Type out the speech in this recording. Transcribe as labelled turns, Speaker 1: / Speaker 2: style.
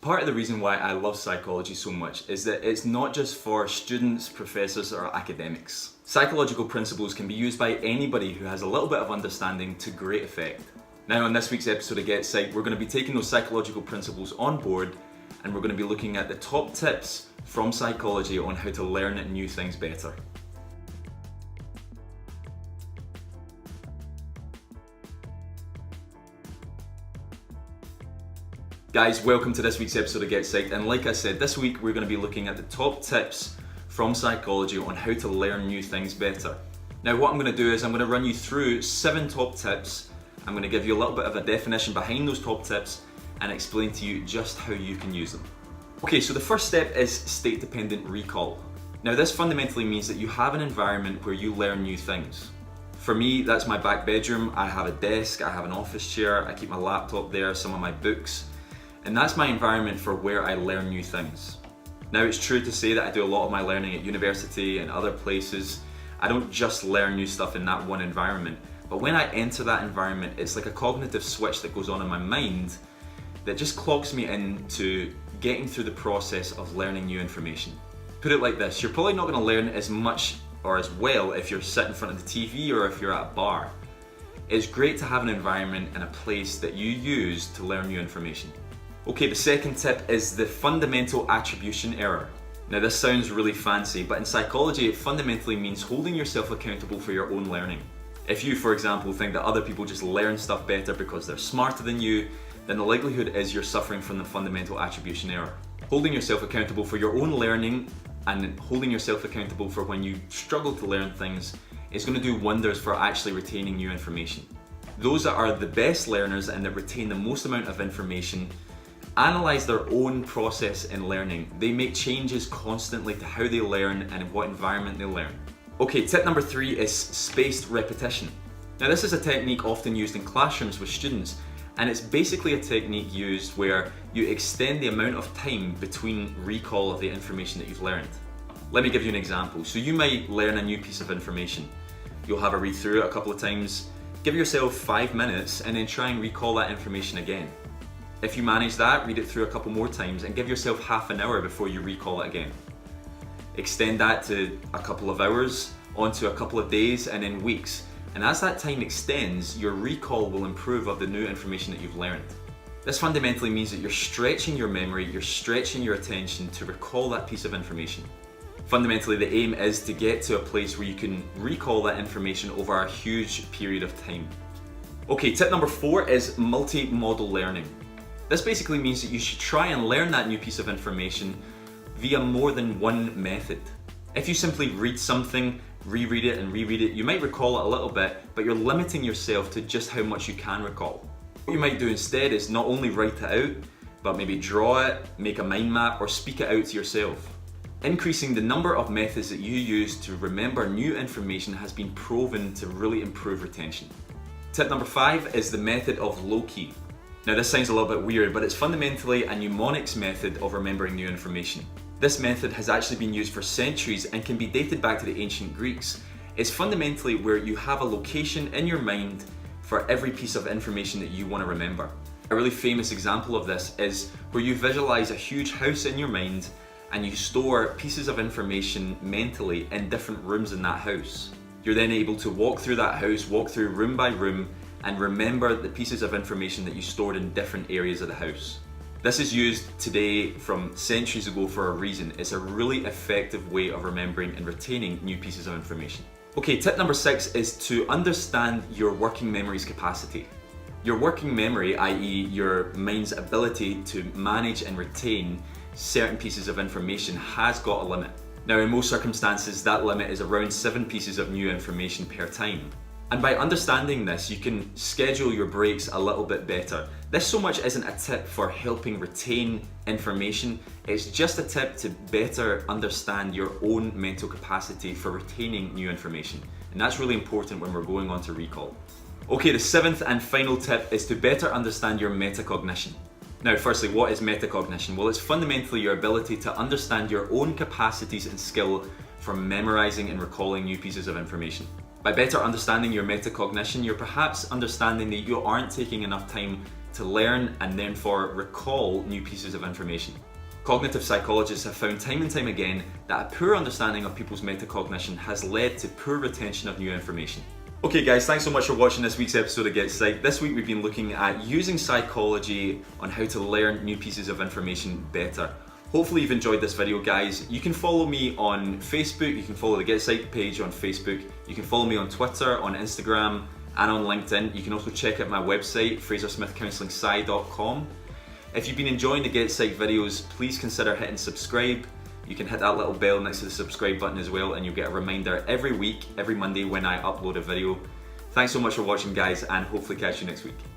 Speaker 1: Part of the reason why I love psychology so much is that it's not just for students, professors, or academics. Psychological principles can be used by anybody who has a little bit of understanding to great effect. Now, on this week's episode of GetPsyched, we're going to be taking those psychological principles on board, and we're going to be looking at the top tips from psychology on how to learn new things better. Guys, welcome to this week's episode of GetPsyched, and like I said, this week we're going to be looking at the top tips from psychology on how to learn new things better. Now, what I'm going to do is I'm going to run you through 7 top tips. I'm going to give you a little bit of a definition behind those top tips and explain to you just how you can use them. Okay, so the first step is state-dependent recall. Now, this fundamentally means that you have an environment where you learn new things. For me, that's my back bedroom. I have a desk, I have an office chair, I keep my laptop there, some of my books. And that's my environment for where I learn new things. Now, it's true to say that I do a lot of my learning at university and other places. I don't just learn new stuff in that one environment, but when I enter that environment, it's like a cognitive switch that goes on in my mind that just clogs me into getting through the process of learning new information. Put it like this, you're probably not going to learn as much or as well if you're sitting in front of the TV or if you're at a bar. It's great to have an environment and a place that you use to learn new information. Okay, the second tip is the fundamental attribution error. Now, this sounds really fancy, but in psychology it fundamentally means holding yourself accountable for your own learning. If you, for example, think that other people just learn stuff better because they're smarter than you, then the likelihood is you're suffering from the fundamental attribution error. Holding yourself accountable for your own learning and holding yourself accountable for when you struggle to learn things is going to do wonders for actually retaining new information. Those that are the best learners and that retain the most amount of information analyze their own process in learning. They make changes constantly to how they learn and in what environment they learn. Okay, tip number 3 is spaced repetition. Now, this is a technique often used in classrooms with students, and it's basically a technique used where you extend the amount of time between recall of the information that you've learned. Let me give you an example. So you might learn a new piece of information. You'll have a read through it a couple of times, give yourself 5 minutes, and then try and recall that information again. If you manage that, read it through a couple more times and give yourself half an hour before you recall it again. Extend that to a couple of hours, onto a couple of days, and then weeks. And as that time extends, your recall will improve of the new information that you've learned. This fundamentally means that you're stretching your memory, you're stretching your attention to recall that piece of information. Fundamentally, the aim is to get to a place where you can recall that information over a huge period of time. Okay, tip number 4 is multimodal learning. This basically means that you should try and learn that new piece of information via more than one method. If you simply read something, reread it and reread it, you might recall it a little bit, but you're limiting yourself to just how much you can recall. What you might do instead is not only write it out, but maybe draw it, make a mind map, or speak it out to yourself. Increasing the number of methods that you use to remember new information has been proven to really improve retention. Tip number 5 is the method of loci. Now, this sounds a little bit weird, but it's fundamentally a mnemonics method of remembering new information. This method has actually been used for centuries and can be dated back to the ancient Greeks. It's fundamentally where you have a location in your mind for every piece of information that you want to remember. A really famous example of this is where you visualize a huge house in your mind and you store pieces of information mentally in different rooms in that house. You're then able to walk through that house, walk through room by room, and remember the pieces of information that you stored in different areas of the house. This is used today from centuries ago for a reason. It's a really effective way of remembering and retaining new pieces of information. Okay, tip number 6 is to understand your working memory's capacity. Your working memory, i.e. your mind's ability to manage and retain certain pieces of information, has got a limit. Now, in most circumstances, that limit is around 7 pieces of new information per time. And by understanding this, you can schedule your breaks a little bit better. This so much isn't a tip for helping retain information, it's just a tip to better understand your own mental capacity for retaining new information. And that's really important when we're going on to recall. Okay, the 7th and final tip is to better understand your metacognition. Now, firstly, what is metacognition? Well, it's fundamentally your ability to understand your own capacities and skill for memorizing and recalling new pieces of information. By better understanding your metacognition, you're perhaps understanding that you aren't taking enough time to learn and therefore recall new pieces of information. Cognitive psychologists have found time and time again that a poor understanding of people's metacognition has led to poor retention of new information. Okay guys, thanks so much for watching this week's episode of GetPsyched. This week we've been looking at using psychology on how to learn new pieces of information better. Hopefully you've enjoyed this video, guys. You can follow me on Facebook, you can follow the GetPsyched page on Facebook, you can follow me on Twitter, on Instagram, and on LinkedIn. You can also check out my website, frasersmithcounsellingpsi.com. If you've been enjoying the GetPsyched videos, please consider hitting subscribe. You can hit that little bell next to the subscribe button as well, and you'll get a reminder every week, every Monday when I upload a video. Thanks so much for watching, guys, and hopefully catch you next week.